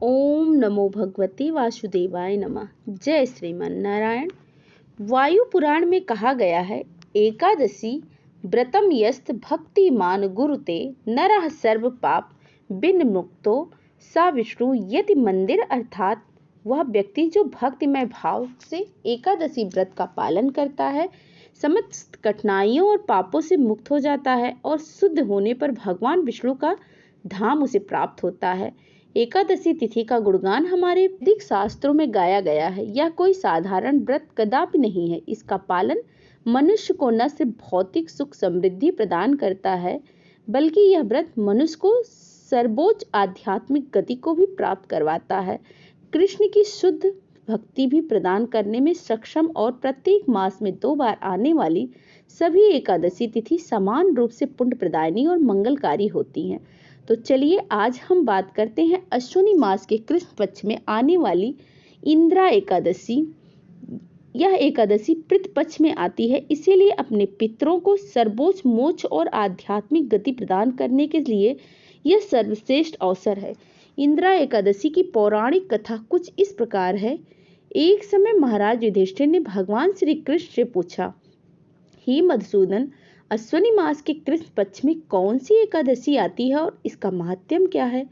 ओम नमो भगवते वासुदेवाय नमः। जय श्रीमन नारायण। वायु पुराण में कहा गया है, एकादशी व्रतम यस्त भक्तिमान गुरुते नरः सर्व पाप बिन मुक्तो सा विष्णु। यदि मंदिर अर्थात वह व्यक्ति जो भक्तिमय भाव से एकादशी व्रत का पालन करता है, समस्त कठिनाइयों और पापों से मुक्त हो जाता है और शुद्ध होने पर भगवान विष्णु का धाम उसे प्राप्त होता है। एकादशी तिथि का गुणगान हमारे वैदिक शास्त्रों में गाया गया है। यह कोई साधारण व्रत कदापि नहीं है। इसका पालन मनुष्य को न सिर्फ भौतिक सुख समृद्धि प्रदान करता है, बल्कि यह व्रत मनुष्य को सर्वोच्च आध्यात्मिक गति को भी प्राप्त करवाता है, कृष्ण की शुद्ध भक्ति भी प्रदान करने में सक्षम और प्रत्येक मास में 2 बार आने वाली सभी एकादशी तिथि समान रूप से पुण्य प्रदायनी और मंगलकारी होती हैं। तो चलिए आज हम बात करते हैं अश्विनी मास के कृष्ण पक्ष में आने वाली इंदिरा एकादशी। यह एकादशी पितृ पक्ष में आती है, इसीलिए अपने पितरों को सर्वोच्च मोक्ष और आध्यात्मिक गति प्रदान करने के लिए यह सर्वश्रेष्ठ अवसर है। इंदिरा एकादशी की पौराणिक कथा कुछ इस प्रकार है। एक समय महाराज युधिष्ठिर ने भगवान श्री कृष्ण से पूछा, हे मधुसूदन, अश्विनी मास के कृष्ण पक्ष में कौन सी एकादशी आती है और इसका महात्म्य क्या है?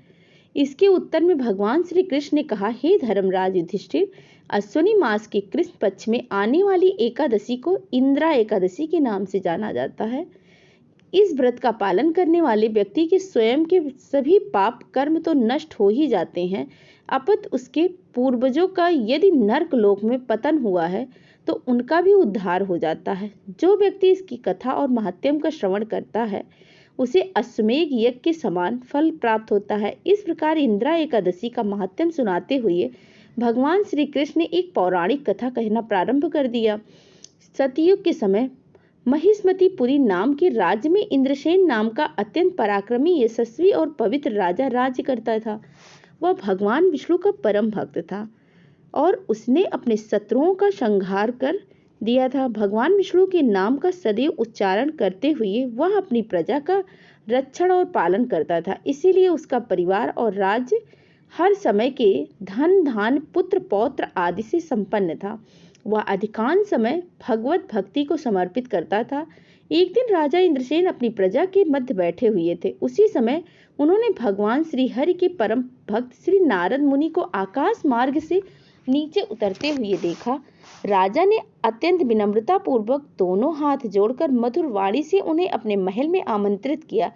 इसके उत्तर में भगवान श्री कृष्ण ने कहा, हे धर्मराज युधिष्ठिर, अश्विनी मास के कृष्ण पक्ष में आने वाली एकादशी को इंदिरा एकादशी के नाम से जाना जाता है। इस व्रत का पालन करने वाले व्यक्ति के स्वयं के सभी पाप कर्म तो नष्ट हो ही जाते हैं, अपितु उसके पूर्वजों का यदि नर्क लोक में पतन हुआ है तो उनका भी उद्धार हो जाता है। जो व्यक्ति इसकी कथा और महात्म्य का श्रवण करता है, उसे अश्वमेध यज्ञ के समान फल प्राप्त होता है। इस प्रकार इंदिरा एकादशी का महात्म्य सुनाते हुए भगवान श्री कृष्ण ने एक पौराणिक कथा कहना प्रारंभ कर दिया। सतयुग के समय महिष्मतिपुरी नाम के राज्य में इंद्रसेन नाम का अत्यंत पराक्रमी, यशस्वी और पवित्र राजा राज्य करता था। वह भगवान विष्णु का परम भक्त था और उसने अपने शत्रुओं का संहार कर दिया था। भगवान विष्णु के नाम का सदैव उच्चारण करते हुए वह अपनी प्रजा का रक्षण और पालन करता था। इसीलिए उसका परिवार और राज्य हर समय के धन धान पुत्र पौत्र आदि से संपन्न था। वह अधिकांश समय भगवत भक्ति को समर्पित करता था। एक दिन राजा इंद्रसेन अपनी प्रजा के मध्य बैठे हुए थे। उसी समय उन्होंने भगवान श्री हरि के परम भक्त श्री नारद मुनि को आकाश मार्ग से नीचे उतरते हुए देखा। राजा ने अत्यंत विनम्रता पूर्वक दोनों हाथ जोड़कर मधुर वाणी से उन्हें अपने महल में आमंत्रित किया।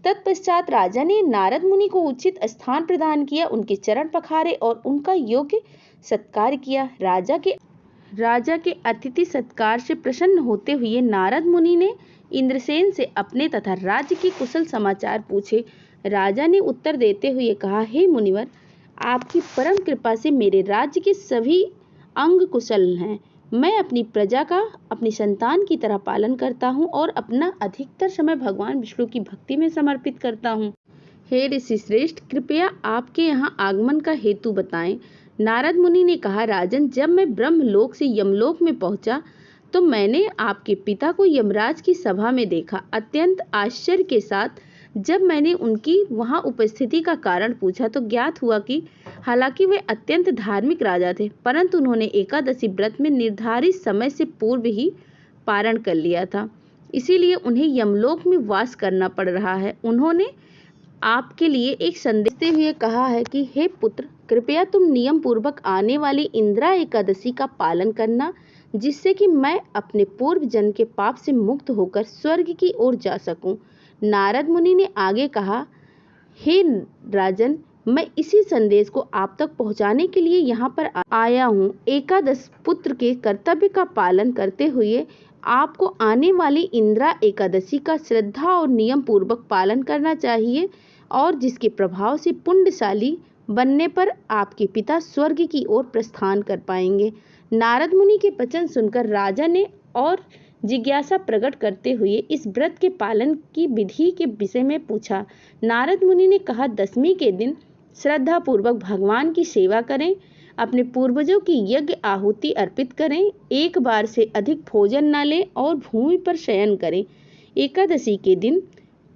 तत्पश्चात राजा ने नारद मुनि को उचित स्थान प्रदान किया, उनके चरण पखारे और उनका योग्य सत्कार किया। राजा के अतिथि सत्कार से प्रसन्न होते हुए नारद मुनि ने इंद्रसेन से अपने तथा राज्य के कुशल समाचार पूछे। राजा ने उत्तर देते हुए कहा, हे मुनिवर, आपकी परम कृपा से मेरे राज्य के सभी अंग कुशल हैं। मैं अपनी प्रजा का अपनी संतान की तरह पालन करता हूँ और अपना अधिकतर समय भगवान विष्णु की भक्ति में समर्पित करता हूँ। हे ऋषि श्रेष्ठ, कृपया आपके यहाँ आगमन का हेतु बताएं। नारद मुनि ने कहा, राजन, जब मैं ब्रह्मलोक से यमलोक में पहुंचा तो मैंने आपके पिता को यमराज की सभा में देखा। अत्यंत आश्चर्य के साथ जब मैंने उनकी वहां उपस्थिति का कारण पूछा तो ज्ञात हुआ कि हालांकि वे अत्यंत धार्मिक राजा थे, परंतु उन्होंने एकादशी व्रत में निर्धारित समय से पूर्व ही पारण कर लिया था, इसीलिए उन्हें यमलोक में वास करना पड़ रहा है। उन्होंने आपके लिए एक संदेश देते हुए कहा है कि हे पुत्र, कृपया तुम नियम पूर्वक आने वाली इंदिरा एकादशी का पालन करना, जिससे कि मैं अपने पूर्व जन्म के पाप से मुक्त होकर स्वर्ग की ओर जा सकूं। नारद मुनि ने आगे कहा, हे राजन, मैं इसी संदेश को आप तक पहुंचाने के लिए यहाँ पर आया हूँ। एकादश पुत्र के कर्तव्य का पालन करते हुए आपको आने वाली इंदिरा एकादशी का श्रद्धा और नियम पूर्वक पालन करना चाहिए, और जिसके प्रभाव से पुण्यशाली बनने पर आपके पिता स्वर्ग की ओर प्रस्थान कर पाएंगे। नारद मुनि के वचन सुनकर राजा ने और जिज्ञासा प्रकट करते हुए इस व्रत के पालन की विधि के विषय में पूछा। नारद मुनि ने कहा, दशमी के दिन श्रद्धा पूर्वक भगवान की सेवा करें, अपने पूर्वजों की यज्ञ आहुति अर्पित करें, एक बार से अधिक भोजन न लें और भूमि पर शयन करें। एकादशी के दिन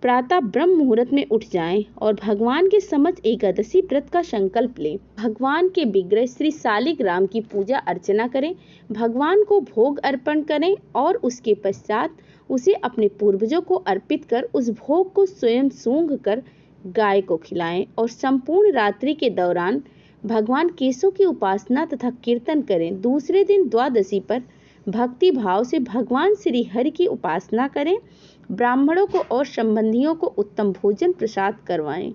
प्रातः ब्रह्म मुहूर्त में उठ जाएं और भगवान के समक्ष एकादशी व्रत का संकल्प लें। भगवान के विग्रह श्री शालिग्राम की पूजा अर्चना करें, भगवान को भोग अर्पण करें और उसके पश्चात उसे अपने पूर्वजों को अर्पित कर उस भोग को स्वयं सूंघ कर गाय को खिलाएं और संपूर्ण रात्रि के दौरान भगवान केशव की उपासना तथा कीर्तन करें। दूसरे दिन द्वादशी पर भक्ति भाव से भगवान श्री हरि की उपासना करें। ब्राह्मणों को और संबंधियों को उत्तम भोजन प्रसाद करवाएं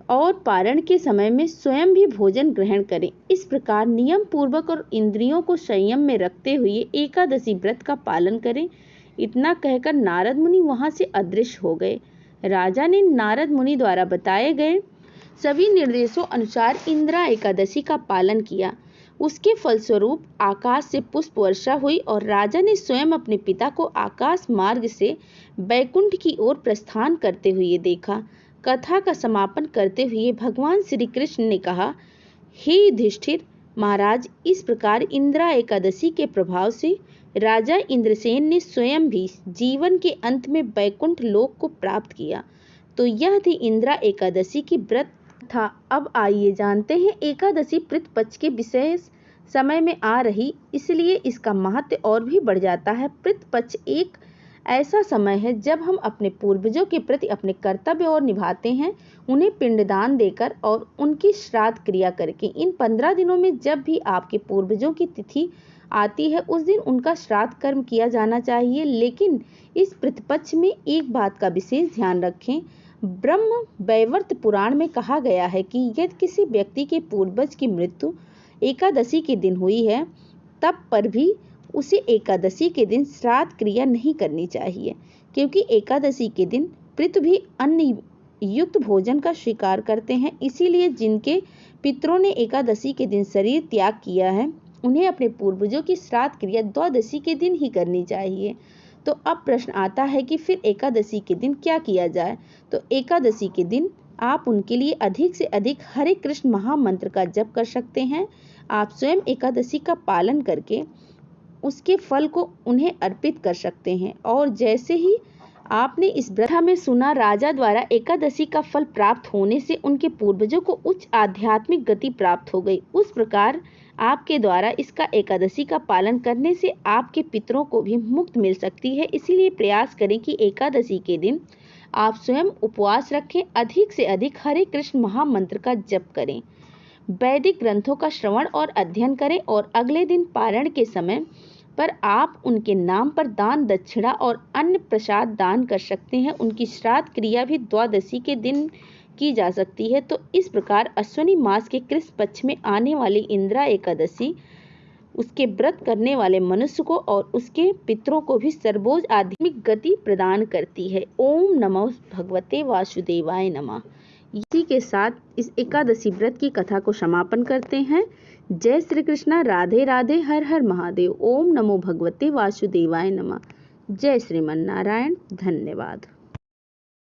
और पारण के समय में स्वयं भी भोजन ग्रहण करें। इस प्रकार नियम पूर्वक और इंद्रियों को संयम में रखते हुए एकादशी व्रत का पालन करें। इतना कहकर नारद मुनि वहां से अदृश्य हो गए। राजा ने नारद मुनि द्वारा बताए गए सभी निर्देशों अनुसार इंदिरा एकादशी का पालन किया। उसके फलस्वरूप आकाश से पुष्प वर्षा हुई और राजा ने स्वयं अपने पिता को आकाश मार्ग से बैकुंठ की ओर प्रस्थान करते हुए देखा। कथा का समापन करते हुए भगवान श्री कृष्ण ने कहा, हे युधिष्ठिर महाराज, इस प्रकार इंदिरा एकादशी के प्रभाव से राजा इंद्रसेन ने स्वयं भी जीवन के अंत में बैकुंठ लोक को प्राप्त किया। तो यह थी इंदिरा एकादशी की व्रत था। अब आइए जानते हैं एकादशी पितृपक्ष के विशेष समय में आ रही, इसलिए इसका महत्व और भी बढ़ जाता है। पितृपक्ष एक ऐसा समय है जब हम अपने पूर्वजों के प्रति अपने कर्तव्य और निभाते हैं, उन्हें पिंडदान देकर और उनकी श्राद्ध क्रिया करके। इन 15 दिनों में जब भी आपके पूर्वजों की तिथि आती है उस दिन उनका श्राद्ध कर्म किया जाना चाहिए। लेकिन इस पितृपक्ष में एक बात का विशेष ध्यान रखें। ब्रह्म वैवर्त पुराण में कहा गया है कि यदि किसी व्यक्ति के पूर्वज की मृत्यु एकादशी के दिन हुई है तब पर भी उसे एकादशी के दिन श्राद्ध क्रिया नहीं करनी चाहिए, क्योंकि एकादशी के दिन पितृ भी अन्न युक्त भोजन का स्वीकार करते हैं। इसीलिए जिनके पितरों ने एकादशी के दिन शरीर त्याग किया है उन्हें अपने पूर्वजों की श्राद्ध क्रिया द्वादशी के दिन ही करनी चाहिए। तो अब प्रश्न आता है कि फिर एकादशी के दिन क्या किया जाए। तो एकादशी के दिन आप उनके लिए अधिक से अधिक हरे कृष्ण महामंत्र का जप कर सकते हैं। आप स्वयं एकादशी का पालन करके उसके फल को उन्हें अर्पित कर सकते हैं। और जैसे ही आपने इस व्रत में सुना, राजा द्वारा एकादशी का फल प्राप्त होने से उनके पूर्वजों को उच्च आध्यात्मिक गति प्राप्त हो गई। उस प्रकार आपके द्वारा इसका एकादशी का पालन करने से आपके पितरों को भी मुक्ति मिल सकती है। इसीलिए प्रयास करें कि एकादशी के दिन आप स्वयं उपवास रखें, अधिक से अधिक हरे कृष्ण महामंत्र का जप करें, वैदिक ग्रंथों का श्रवण और अध्ययन करें और अगले दिन पारण के समय पर आप उनके नाम पर दान दक्षिणा और अन्न प्रसाद दान कर सकते हैं। उनकी श्राद्ध क्रिया भी द्वादशी के दिन की जा सकती है। तो इस प्रकार अश्विनी मास के कृष्ण पक्ष में आने वाली इंदिरा एकादशी उसके व्रत करने वाले मनुष्य को और उसके पितरों को भी सर्वोच्च आध्यात्मिक गति प्रदान करती है। ओम नमो भगवते वासुदेवाय नमः। इसी के साथ इस एकादशी व्रत की कथा को समापन करते हैं। जय श्री कृष्णा, राधे राधे, हर हर महादेव। ओम नमो भगवते वासुदेवाय नमः। जय श्रीमन नारायण। धन्यवाद।